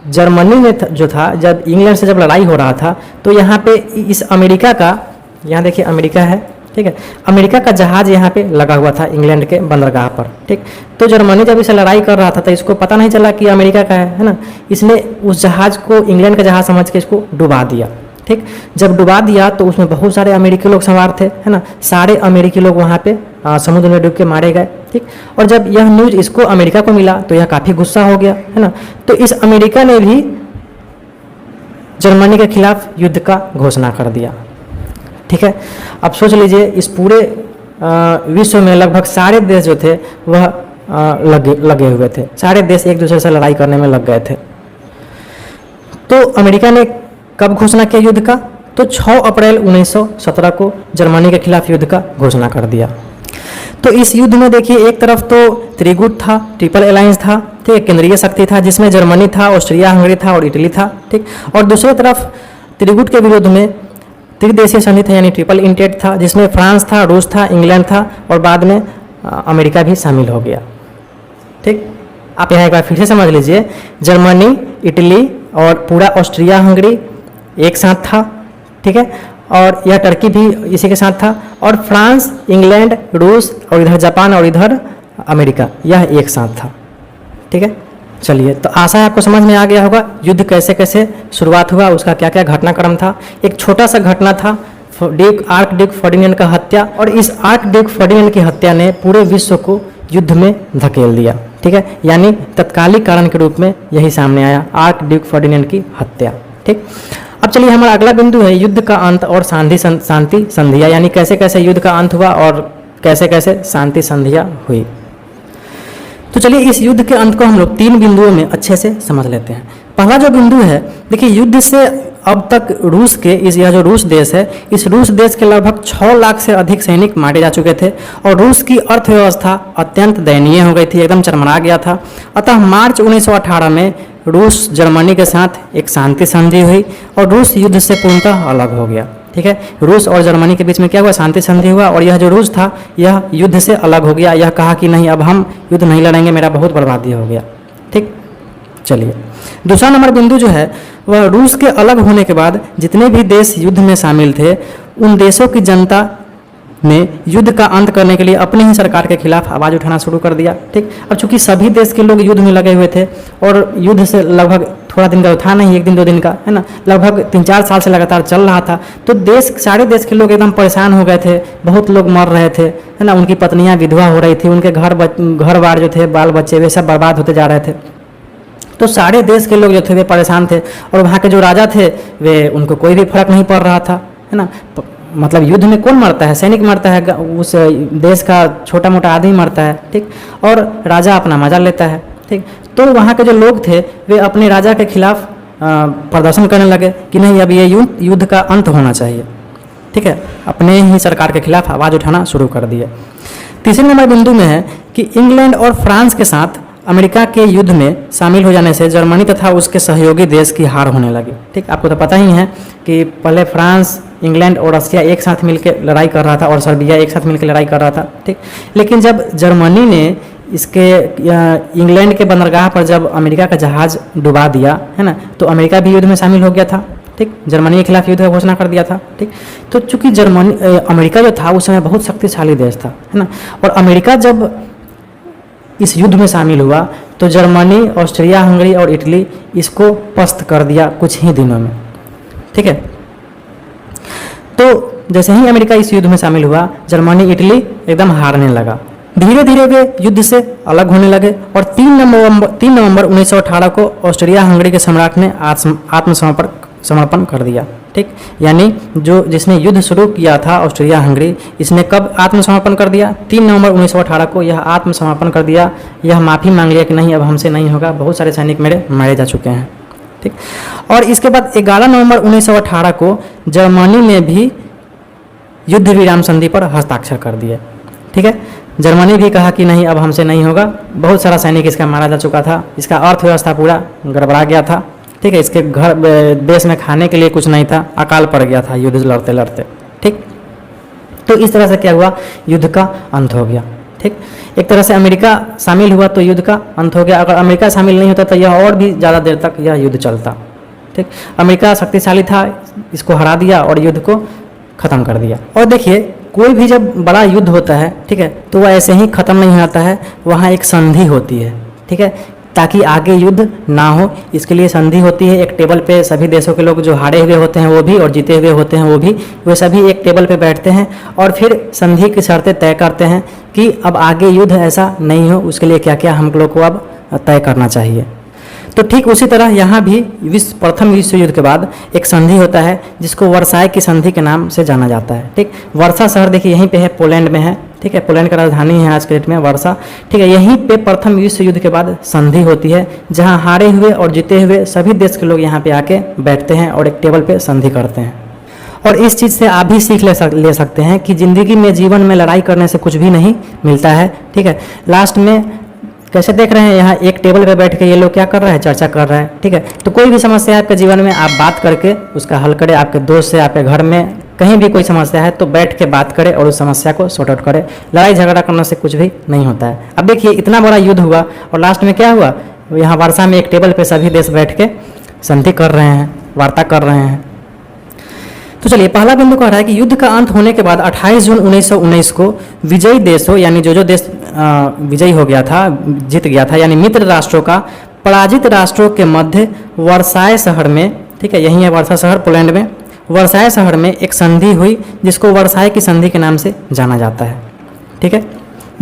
जर्मनी में जो था, जब इंग्लैंड से जब लड़ाई हो रहा था तो यहाँ पे इस अमेरिका का, यहाँ देखिए अमेरिका है, ठीक है, अमेरिका का जहाज यहाँ पे लगा हुआ था इंग्लैंड के बंदरगाह पर। ठीक, तो जर्मनी जब इसे लड़ाई कर रहा था तो इसको पता नहीं चला कि अमेरिका का है ना, इसने उस जहाज को इंग्लैंड का जहाज समझ के इसको डुबा दिया। ठीक, जब डुबा दिया तो उसमें बहुत सारे अमेरिकी लोग सवार थे, है ना, सारे अमेरिकी लोग वहाँ पे समुद्र में डूब के मारे गए। ठीक, और जब यह न्यूज इसको अमेरिका को मिला तो यह काफ़ी गुस्सा हो गया, है ना, तो इस अमेरिका ने भी जर्मनी के खिलाफ युद्ध का घोषणा कर दिया। ठीक है, अब सोच लीजिए इस पूरे विश्व में लगभग सारे देश जो थे वह लगे हुए थे, सारे देश एक दूसरे से लड़ाई करने में लग गए थे। तो अमेरिका ने कब घोषणा किया युद्ध का, तो 6 अप्रैल 1917 को जर्मनी के खिलाफ युद्ध का घोषणा कर दिया। तो इस युद्ध में देखिए एक तरफ तो त्रिगुट था, ट्रिपल अलायंस था, ठीक, केंद्रीय शक्ति था जिसमें जर्मनी था, ऑस्ट्रिया, हंगरी था और इटली था। ठीक, और दूसरी तरफ त्रिगुट के विरोध में त्रिदेशीय संधि था, यानी ट्रिपल इंटेट था, जिसमें फ्रांस था, रूस था, इंग्लैंड था और बाद में अमेरिका भी शामिल हो गया। ठीक, आप यहाँ एक बार फिर से समझ लीजिए, जर्मनी, इटली और पूरा ऑस्ट्रिया, हंगरी एक साथ था। ठीक है, और यह टर्की भी इसी के साथ था, और फ्रांस, इंग्लैंड, रूस और इधर जापान और इधर अमेरिका यह एक साथ था। ठीक है, चलिए, तो आशा है आपको समझ में आ गया होगा युद्ध कैसे कैसे शुरुआत हुआ, उसका क्या क्या घटनाक्रम था। एक छोटा सा घटना था आर्क ड्यूक फर्डिनेंड का हत्या, और इस आर्क ड्यूक फर्डिनेंड की हत्या ने पूरे विश्व को युद्ध में धकेल दिया। ठीक है, यानी तत्कालिक कारण के रूप में यही सामने आया, आर्क ड्यूक फर्डिनेंड की हत्या। ठीक, अब चलिए हमारा अगला बिंदु है युद्ध का अंत और शांति संधियाँ, यानी कैसे कैसे युद्ध का अंत हुआ और कैसे कैसे शांति संधियाँ हुई। तो चलिए इस युद्ध के अंत को हम लोग 3 बिंदुओं में अच्छे से समझ लेते हैं। पहला जो बिंदु है, देखिए युद्ध से अब तक रूस के यह जो रूस देश है, इस रूस देश के लगभग 6 लाख से अधिक सैनिक मारे जा चुके थे और रूस की अर्थव्यवस्था अत्यंत दयनीय हो गई थी, एकदम चरमरा गया था। अतः मार्च 1918 में रूस जर्मनी के साथ एक शांति संधि हुई और रूस युद्ध से पूर्णतः अलग हो गया। ठीक है, रूस और जर्मनी के बीच में क्या हुआ, शांति संधि हुआ और यह जो रूस था यह युद्ध से अलग हो गया। यह कहा कि नहीं, अब हम युद्ध नहीं लड़ेंगे, मेरा बहुत बर्बादी हो गया। ठीक, चलिए दूसरा नंबर बिंदु जो है वह रूस के अलग होने के बाद जितने भी देश युद्ध में शामिल थे उन देशों की जनता ने युद्ध का अंत करने के लिए अपनी ही सरकार के खिलाफ आवाज़ उठाना शुरू कर दिया। ठीक, अब चूंकि सभी देश के लोग युद्ध में लगे हुए थे और युद्ध से लगभग थोड़ा दिन का तो था नहीं, एक दिन दो दिन का, है ना, लगभग 3-4 साल से लगातार चल रहा था। तो सारे देश के लोग एकदम परेशान हो गए थे, बहुत लोग मर रहे थे, है ना, उनकी पत्नियां विधवा हो रही थी, उनके घर बार जो थे, बाल बच्चे वे सब बर्बाद होते जा रहे थे। तो सारे देश के लोग जो थे वे परेशान थे, और वहाँ के जो राजा थे वे उनको कोई भी फर्क नहीं पड़ रहा था, है ना। मतलब युद्ध में कौन मरता है? सैनिक मरता है, उस देश का छोटा मोटा आदमी मरता है, ठीक, और राजा अपना मजा लेता है, ठीक। तो वहाँ के जो लोग थे वे अपने राजा के खिलाफ प्रदर्शन करने लगे कि नहीं, अब ये युद्ध का अंत होना चाहिए, ठीक है, अपने ही सरकार के खिलाफ आवाज़ उठाना शुरू कर दिए। तीसरे नंबर बिंदु में है कि इंग्लैंड और फ्रांस के साथ अमेरिका के युद्ध में शामिल हो जाने से जर्मनी तथा उसके सहयोगी देश की हार होने लगी, ठीक। आपको तो पता ही है कि पहले फ्रांस, इंग्लैंड और रशिया एक साथ मिलकर लड़ाई कर रहा था, और सर्बिया एक साथ मिलकर लड़ाई कर रहा था, ठीक। लेकिन जब जर्मनी ने इसके इंग्लैंड के बंदरगाह पर जब अमेरिका का जहाज़ डुबा दिया, है ना, तो अमेरिका भी युद्ध में शामिल हो गया था, ठीक, जर्मनी के खिलाफ युद्ध का घोषणा कर दिया था, ठीक। तो चूंकि अमेरिका जो था उस समय बहुत शक्तिशाली देश था, है ना, और अमेरिका जब इस युद्ध में शामिल हुआ तो जर्मनी, ऑस्ट्रिया हंगरी और इटली इसको पस्त कर दिया कुछ ही दिनों में, ठीक है। तो जैसे ही अमेरिका इस युद्ध में शामिल हुआ, जर्मनी, इटली एकदम हारने लगा। धीरे धीरे वे युद्ध से अलग होने लगे, और 3 नवंबर 1918 को ऑस्ट्रिया हंगरी के सम्राट ने आत्मसमर्पण कर दिया, ठीक। यानी जिसने युद्ध शुरू किया था ऑस्ट्रिया हंगरी, इसने कब आत्मसमर्पण कर दिया? 3 नवंबर 1918 को यह आत्मसमर्पण कर दिया। यह माफ़ी मांग लिया कि नहीं, अब हमसे नहीं होगा, बहुत सारे सैनिक मेरे मारे जा चुके हैं, ठीक। और इसके बाद 11 नवंबर 1918 को जर्मनी ने भी युद्ध विराम संधि पर हस्ताक्षर कर दिए, ठीक है। जर्मनी भी कहा कि नहीं, अब हमसे नहीं होगा, बहुत सारा सैनिक इसका मारा जा चुका था, इसका अर्थव्यवस्था पूरा गड़बड़ा गया था, ठीक है, इसके देश में खाने के लिए कुछ नहीं था, अकाल पड़ गया था युद्ध लड़ते लड़ते, ठीक। तो इस तरह से क्या हुआ? युद्ध का अंत हो गया, ठीक। एक तरह से अमेरिका शामिल हुआ तो युद्ध का अंत हो गया। अगर अमेरिका शामिल नहीं होता तो यह और भी ज़्यादा देर तक यह युद्ध चलता, ठीक। अमेरिका शक्तिशाली था, इसको हरा दिया और युद्ध को ख़त्म कर दिया। और देखिए, कोई भी जब बड़ा युद्ध होता है, ठीक है, तो वह ऐसे ही ख़त्म नहीं होता है, वहाँ एक संधि होती है, ठीक है, ताकि आगे युद्ध ना हो, इसके लिए संधि होती है। एक टेबल पे सभी देशों के लोग जो हारे हुए होते हैं वो भी, और जीते हुए होते हैं वो भी, वे सभी एक टेबल पे बैठते हैं और फिर संधि की शर्तें तय करते हैं कि अब आगे युद्ध ऐसा नहीं हो, उसके लिए क्या क्या हम लोग को अब तय करना चाहिए। तो ठीक उसी तरह यहाँ भी प्रथम विश्व युद्ध के बाद एक संधि होता है जिसको वर्साई की संधि के नाम से जाना जाता है, ठीक। वर्सा शहर देखिए यहीं पे है, पोलैंड में है, ठीक है, पोलैंड का राजधानी है आज के डेट में वर्सा, ठीक है। यहीं पे प्रथम विश्व युद्ध के बाद संधि होती है, जहाँ हारे हुए और जीते हुए सभी देश के लोग यहाँ पे आके बैठते हैं और एक टेबल पे संधि करते हैं। और इस चीज़ से आप भी सीख ले सकते हैं कि ज़िंदगी में, जीवन में लड़ाई करने से कुछ भी नहीं मिलता है, ठीक है। लास्ट में कैसे देख रहे हैं, यहाँ एक टेबल पे बैठ के ये लोग क्या कर रहे हैं? चर्चा कर रहे हैं, ठीक है। तो कोई भी समस्या है आपके जीवन में, आप बात करके उसका हल करें। आपके दोस्त से, आपके घर में कहीं भी कोई समस्या है तो बैठ के बात करें और उस समस्या को सॉर्ट आउट करें। लड़ाई झगड़ा करने से कुछ भी नहीं होता है। अब देखिए, इतना बड़ा युद्ध हुआ और लास्ट में क्या हुआ? यहाँ वर्षा में एक टेबल पर सभी देश बैठ के संधि कर रहे हैं, वार्ता कर रहे हैं। तो चलिए, पहला बिंदु कह रहा है कि युद्ध का अंत होने के बाद 28 जून 1919 को विजयी देशों, यानी जो देश विजयी हो गया था, जीत गया था, यानी मित्र राष्ट्रों का पराजित राष्ट्रों के मध्य वर्साय शहर में, ठीक है, यही है वर्सा शहर पोलैंड में, वर्साय शहर में एक संधि हुई जिसको वर्साय की संधि के नाम से जाना जाता है, ठीक है।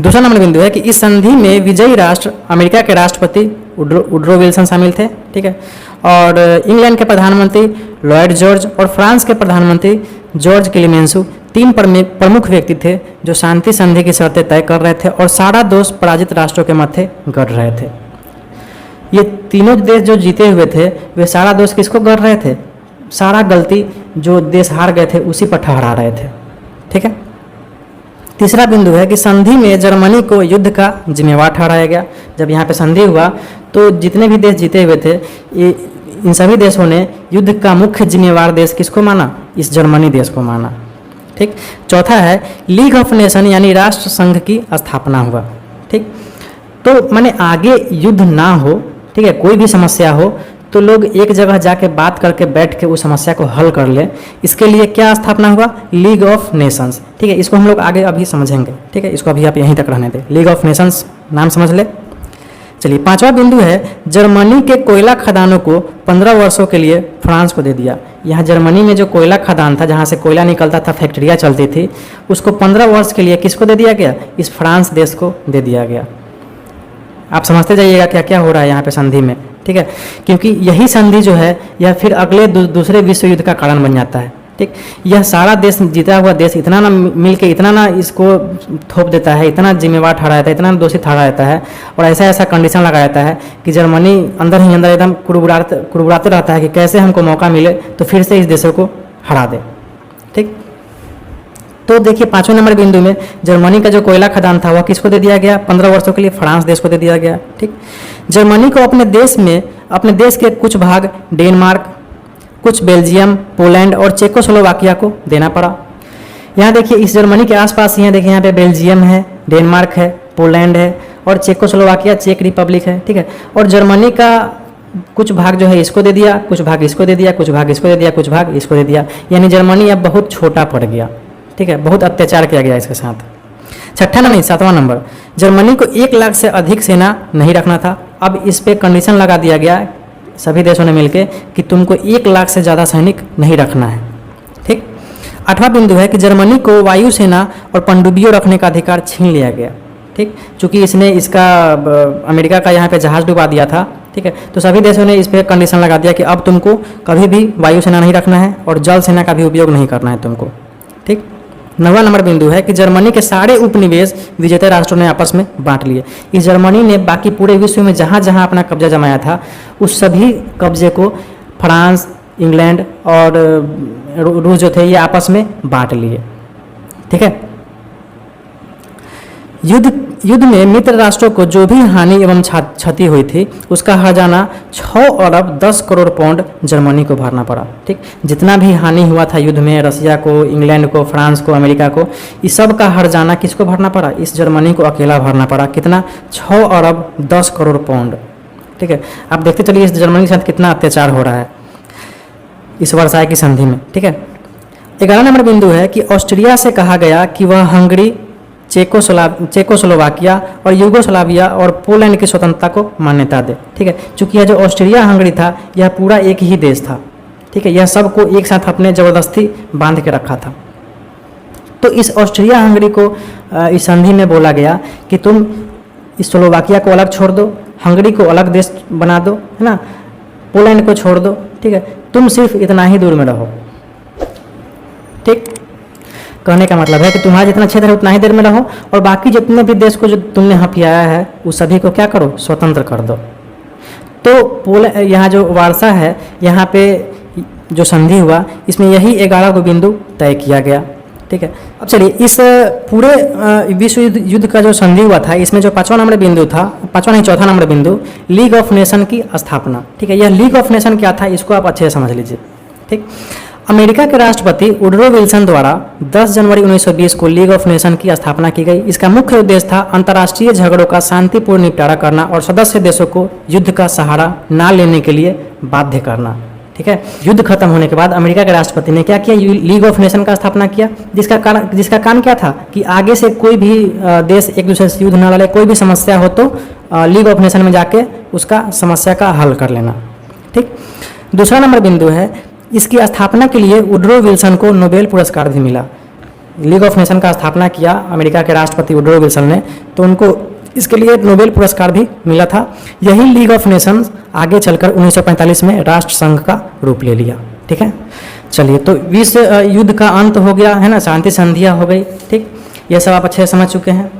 दूसरा नंबर बिंदु है कि इस संधि में विजयी राष्ट्र अमेरिका के राष्ट्रपति वुडरो विल्सन शामिल थे, ठीक है, और इंग्लैंड के प्रधानमंत्री लॉयड जॉर्ज और फ्रांस के प्रधानमंत्री जॉर्ज क्लेमेंसो 3 प्रमुख व्यक्ति थे जो शांति संधि की शर्तें तय कर रहे थे और सारा दोष पराजित राष्ट्रों के माथे गढ़ रहे थे। ये तीनों देश जो जीते हुए थे वे सारा दोष किसको गढ़ रहे थे? सारा गलती जो देश हार गए थे उसी पर ठहरा रहे थे, ठीक है। तीसरा बिंदु है कि संधि में जर्मनी को युद्ध का जिम्मेवार ठहराया गया। जब यहाँ पे संधि हुआ तो जितने भी देश जीते हुए थे, इन सभी देशों ने युद्ध का मुख्य जिम्मेवार देश किसको माना? इस जर्मनी देश को माना, ठीक। चौथा है लीग ऑफ नेशन, यानी राष्ट्र संघ की स्थापना हुआ, ठीक। तो माने आगे युद्ध ना हो, ठीक है, कोई भी समस्या हो तो लोग एक जगह जाके बात करके बैठ के उस समस्या को हल कर ले। इसके लिए क्या स्थापना हुआ? लीग ऑफ नेशंस, ठीक है। इसको हम लोग आगे अभी समझेंगे, ठीक है, इसको अभी आप यहीं तक रहने दें। लीग ऑफ नेशंस नाम समझ ले। चलिए 5वां बिंदु है, जर्मनी के कोयला खदानों को 15 वर्षों के लिए फ्रांस को दे दिया। यहाँ जर्मनी में जो कोयला खदान था, जहाँ से कोयला निकलता था, फैक्ट्रियाँ चलती थी, उसको 15 वर्ष के लिए किसको दे दिया गया? इस फ्रांस देश को दे दिया गया। आप समझते जाइएगा क्या क्या हो रहा है यहाँ पे संधि में, ठीक है, क्योंकि यही संधि जो है यह फिर अगले दूसरे विश्व युद्ध का कारण बन जाता है। ठीक, यह सारा देश, जीता हुआ देश इतना ना मिल के इतना ना इसको थोप देता है, इतना जिम्मेवार ठहरा देता है, इतना दोषी ठहरा देता है और ऐसा ऐसा कंडीशन लगा देता है कि जर्मनी अंदर ही अंदर एकदम कुड़बुड़ाते रहता है कि कैसे हमको मौका मिले तो फिर से इस देशों को हरा दे। ठीक, तो देखिए 5वें नंबर बिंदु में जर्मनी का जो कोयला खदान था वह किसको दे दिया गया? 15 वर्षों के लिए फ्रांस देश को दे दिया गया। ठीक, जर्मनी को अपने देश के कुछ भाग डेनमार्क, कुछ बेल्जियम, पोलैंड और चेकोस्लोवाकिया को देना पड़ा। यहाँ देखिए इस जर्मनी के आसपास यहाँ देखिए यहाँ पे बेल्जियम है, डेनमार्क है, पोलैंड है और चेकोस्लोवाकिया चेक रिपब्लिक है। ठीक है, और जर्मनी का कुछ भाग जो है इसको दे दिया, कुछ भाग इसको दे दिया, कुछ भाग इसको दे दिया, कुछ भाग इसको दे दिया, यानी जर्मनी अब बहुत छोटा पड़ गया। ठीक है, बहुत अत्याचार किया गया इसके साथ। 7वां नंबर, जर्मनी को 1 लाख से अधिक सेना नहीं रखना था। अब इस पे कंडीशन लगा दिया गया सभी देशों ने मिलकर कि तुमको 1 लाख से ज़्यादा सैनिक नहीं रखना है। ठीक, 8वां बिंदु है कि जर्मनी को वायुसेना और पनडुब्बियों रखने का अधिकार छीन लिया गया। ठीक, चूंकि इसने इसका अमेरिका का यहाँ पे जहाज डुबा दिया था। ठीक है, तो सभी देशों ने इस पर कंडीशन लगा दिया कि अब तुमको कभी भी वायुसेना नहीं रखना है और जल सेना का भी उपयोग नहीं करना है तुमको। ठीक, 9वां नंबर बिंदु है कि जर्मनी के सारे उपनिवेश विजेता राष्ट्रों ने आपस में बांट लिए। इस जर्मनी ने बाकी पूरे विश्व में जहाँ जहाँ अपना कब्जा जमाया था उस सभी कब्जे को फ्रांस, इंग्लैंड और रूस जो थे ये आपस में बांट लिए। ठीक है, युद्ध में मित्र राष्ट्रों को जो भी हानि एवं क्षति हुई थी उसका हर्जाना 6 अरब 10 करोड़ पाउंड जर्मनी को भरना पड़ा। ठीक, जितना भी हानि हुआ था युद्ध में, रसिया को, इंग्लैंड को, फ्रांस को, अमेरिका को, इस सब का हर्जाना किसको भरना पड़ा? इस जर्मनी को अकेला भरना पड़ा। कितना? 6 अरब 10 करोड़ पाउंड। ठीक है, आप देखते चलिए इस जर्मनी के साथ कितना अत्याचार हो रहा है इस वर्साई की संधि में। ठीक है, 11वां नंबर बिंदु है कि ऑस्ट्रिया से कहा गया कि वह हंगरी, चेकोस्लोवाकिया और यूगोस्लाविया और पोलैंड की स्वतंत्रता को मान्यता दे। ठीक है, चूंकि यह जो ऑस्ट्रिया हंगरी था यह पूरा एक ही देश था। ठीक है, यह सबको एक साथ अपने ज़बरदस्ती बांध के रखा था। तो इस ऑस्ट्रिया हंगरी को इस संधि में बोला गया कि तुम इस स्लोवाकिया को अलग छोड़ दो, हंगरी को अलग देश बना दो, है ना, पोलैंड को छोड़ दो। ठीक है, तुम सिर्फ इतना ही दूर में रहो। ठीक, कहने का मतलब है कि तुम्हारा जितना क्षेत्र है उतना ही देर में रहो और बाकी जितने भी देश को जो तुमने हथियाया है उस सभी को क्या करो? स्वतंत्र कर दो। तो यहाँ जो वार्सा है यहाँ पे जो संधि हुआ इसमें यही 11 को बिंदु तय किया गया। ठीक है, अब चलिए इस पूरे विश्व युद्ध का जो संधि हुआ था इसमें जो 5वां नंबर बिंदु था, 5वां नहीं 4था नंबर बिंदु, लीग ऑफ नेशन की स्थापना। ठीक है, यह लीग ऑफ नेशन क्या था इसको आप अच्छे से समझ लीजिए। ठीक, अमेरिका के राष्ट्रपति वुडरो विल्सन द्वारा 10 जनवरी 1920 को लीग ऑफ नेशन की स्थापना की गई। इसका मुख्य उद्देश्य था अंतर्राष्ट्रीय झगड़ों का शांतिपूर्ण निपटारा करना और सदस्य देशों को युद्ध का सहारा ना लेने के लिए बाध्य करना। ठीक है, युद्ध खत्म होने के बाद अमेरिका के राष्ट्रपति ने क्या किया? लीग ऑफ नेशन का स्थापना किया, जिसका काम क्या था कि आगे से कोई भी देश एक दूसरे से युद्ध न लड़े, कोई भी समस्या हो तो लीग ऑफ नेशन में जाके उसका समस्या का हल कर लेना। ठीक, दूसरा नंबर बिंदु है इसकी स्थापना के लिए वुडरो विल्सन को नोबेल पुरस्कार भी मिला। लीग ऑफ नेशन का स्थापना किया अमेरिका के राष्ट्रपति वुडरो विल्सन ने, तो उनको इसके लिए नोबेल पुरस्कार भी मिला था। यही लीग ऑफ नेशंस आगे चलकर 1945 में राष्ट्र संघ का रूप ले लिया। ठीक है, चलिए तो विश्व युद्ध का अंत हो गया है ना, शांति संधियाँ हो गई। ठीक, ये सब आप अच्छे से समझ चुके हैं।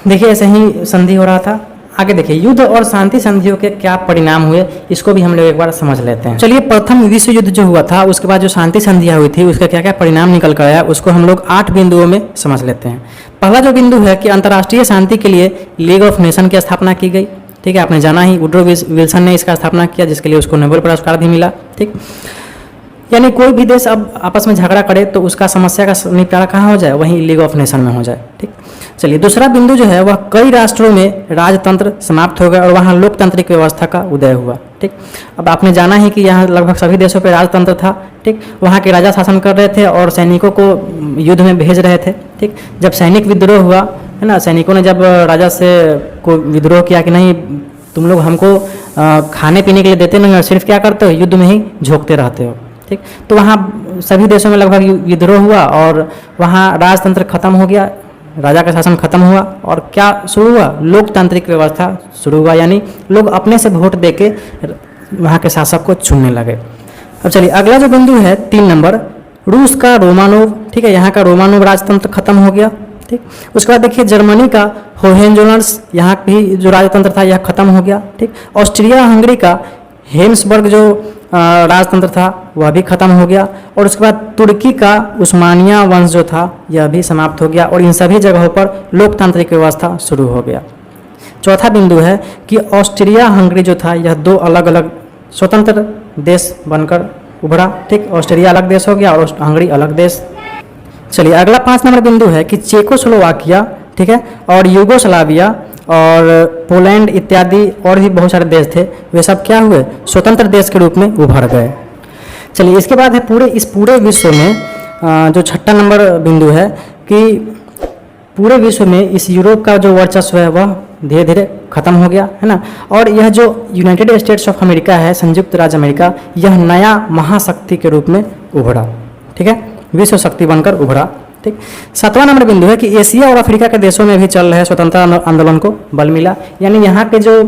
देखिए ऐसे ही संधि हो रहा था। आगे देखिए युद्ध और शांति संधियों के क्या परिणाम हुए इसको भी हम लोग एक बार समझ लेते हैं। चलिए प्रथम विश्व युद्ध जो हुआ था उसके बाद जो शांति संधियाँ हुई थी उसका क्या क्या परिणाम निकल कर आया उसको हम लोग 8 बिंदुओं में समझ लेते हैं। पहला जो बिंदु है कि अंतर्राष्ट्रीय शांति के लिए लीग ऑफ नेशन की स्थापना की गई। ठीक है, आपने जाना ही वुडरो विल्सन ने इसका स्थापना किया जिसके लिए उसको नोबेल पुरस्कार भी मिला। ठीक, यानी कोई भी देश अब आपस में झगड़ा करे तो उसका समस्या का निपटारा कहाँ हो जाए? वहीं लीग ऑफ नेशन में हो जाए। ठीक, चलिए दूसरा बिंदु जो है वह कई राष्ट्रों में राजतंत्र समाप्त हो गया और वहाँ लोकतांत्रिक व्यवस्था का उदय हुआ। ठीक, अब आपने जाना ही कि यहाँ लगभग सभी देशों पे राजतंत्र था। ठीक, वहाँ के राजा शासन कर रहे थे और सैनिकों को युद्ध में भेज रहे थे। ठीक, जब सैनिक विद्रोह हुआ है ना। सैनिकों ने जब राजा से को विद्रोह किया कि नहीं तुम लोग हमको खाने पीने के लिए देते नहीं और सिर्फ क्या करते हो, युद्ध में ही झोंकते रहते हो, ठीक। तो वहाँ सभी देशों में लगभग विद्रोह हुआ और वहाँ राजतंत्र खत्म हो गया, राजा का शासन खत्म हुआ और क्या शुरू हुआ, लोकतांत्रिक व्यवस्था शुरू हुआ, यानी लोग अपने से वोट दे के वहाँ के शासक को चुनने लगे। अब चलिए अगला जो बिंदु है 3 नंबर, रूस का रोमानोव, ठीक है, यहाँ का रोमानोव राजतंत्र खत्म हो गया, ठीक। उसके बाद देखिए जर्मनी का होहेंजोलन्स, यहाँ भी जो राजतंत्र था यह खत्म हो गया, ठीक। ऑस्ट्रिया हंगरी का हेम्सबर्ग जो राजतंत्र था वह भी खत्म हो गया और उसके बाद तुर्की का उस्मानिया वंश जो था यह भी समाप्त हो गया और इन सभी जगहों पर लोकतांत्रिक व्यवस्था शुरू हो गया। चौथा बिंदु है कि ऑस्ट्रिया हंगरी जो था यह 2 अलग अलग स्वतंत्र देश बनकर उभरा, ठीक। ऑस्ट्रिया अलग देश हो गया और हंगरी अलग देश। चलिए अगला 5 नंबर बिंदु है कि चेकोस्लोवाकिया, ठीक है, और यूगोस्लाविया और पोलैंड इत्यादि और भी बहुत सारे देश थे, वे सब क्या हुए, स्वतंत्र देश के रूप में उभर गए। चलिए इसके बाद है इस पूरे विश्व में जो 6ठा नंबर बिंदु है कि पूरे विश्व में इस यूरोप का जो वर्चस्व है वह धीरे धीरे खत्म हो गया, है ना। और यह जो यूनाइटेड स्टेट्स ऑफ अमेरिका है, संयुक्त राज्य अमेरिका, यह नया महाशक्ति के रूप में उभरा, ठीक है, विश्व शक्ति बनकर उभरा, ठीक। 7वां नंबर बिंदु है कि एशिया और अफ्रीका के देशों में भी चल रहे स्वतंत्रता आंदोलन को बल मिला, यानी यहाँ के जो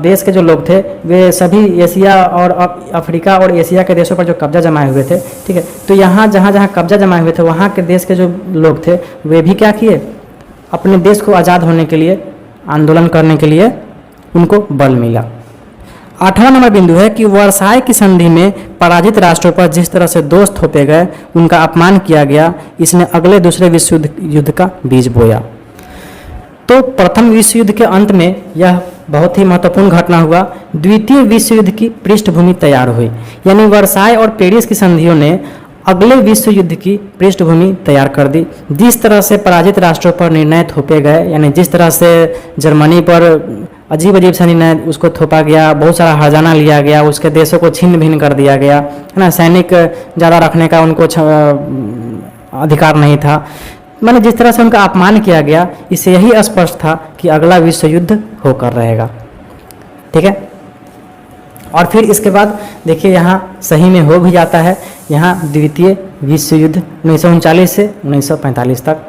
देश के जो लोग थे वे सभी एशिया और अफ्रीका और एशिया के देशों पर जो कब्जा जमाए हुए थे, ठीक है, तो यहाँ जहाँ जहाँ कब्जा जमाए हुए थे वहाँ के देश के जो लोग थे वे भी क्या किए, अपने देश को आज़ाद होने के लिए आंदोलन करने के लिए उनको बल मिला। 8वां नंबर बिंदु है कि वर्साय की संधि में पराजित राष्ट्रों पर जिस तरह से दोष थोपे गए, उनका अपमान किया गया, इसने अगले दूसरे विश्व युद्ध का बीज बोया। तो प्रथम विश्व युद्ध के अंत में यह बहुत ही महत्वपूर्ण घटना हुआ, द्वितीय विश्व युद्ध की पृष्ठभूमि तैयार हुई, यानी वर्साय और पेरिस की संधियों ने अगले विश्व युद्ध की पृष्ठभूमि तैयार कर दी। जिस तरह से पराजित राष्ट्रों पर निर्णय थोपे गए, यानी जिस तरह से जर्मनी पर अजीब अजीब सा निर्णय उसको थोपा गया, बहुत सारा हर्जाना लिया गया, उसके देशों को छिन्न भिन्न कर दिया गया, है ना, सैनिक ज़्यादा रखने का उनको अधिकार नहीं था, मैंने जिस तरह से उनका अपमान किया गया, इससे यही स्पष्ट था कि अगला विश्व युद्ध होकर रहेगा, ठीक है। और फिर इसके बाद देखिए यहाँ सही में हो भी जाता है, यहाँ द्वितीय विश्व युद्ध 1939 से 1945 तक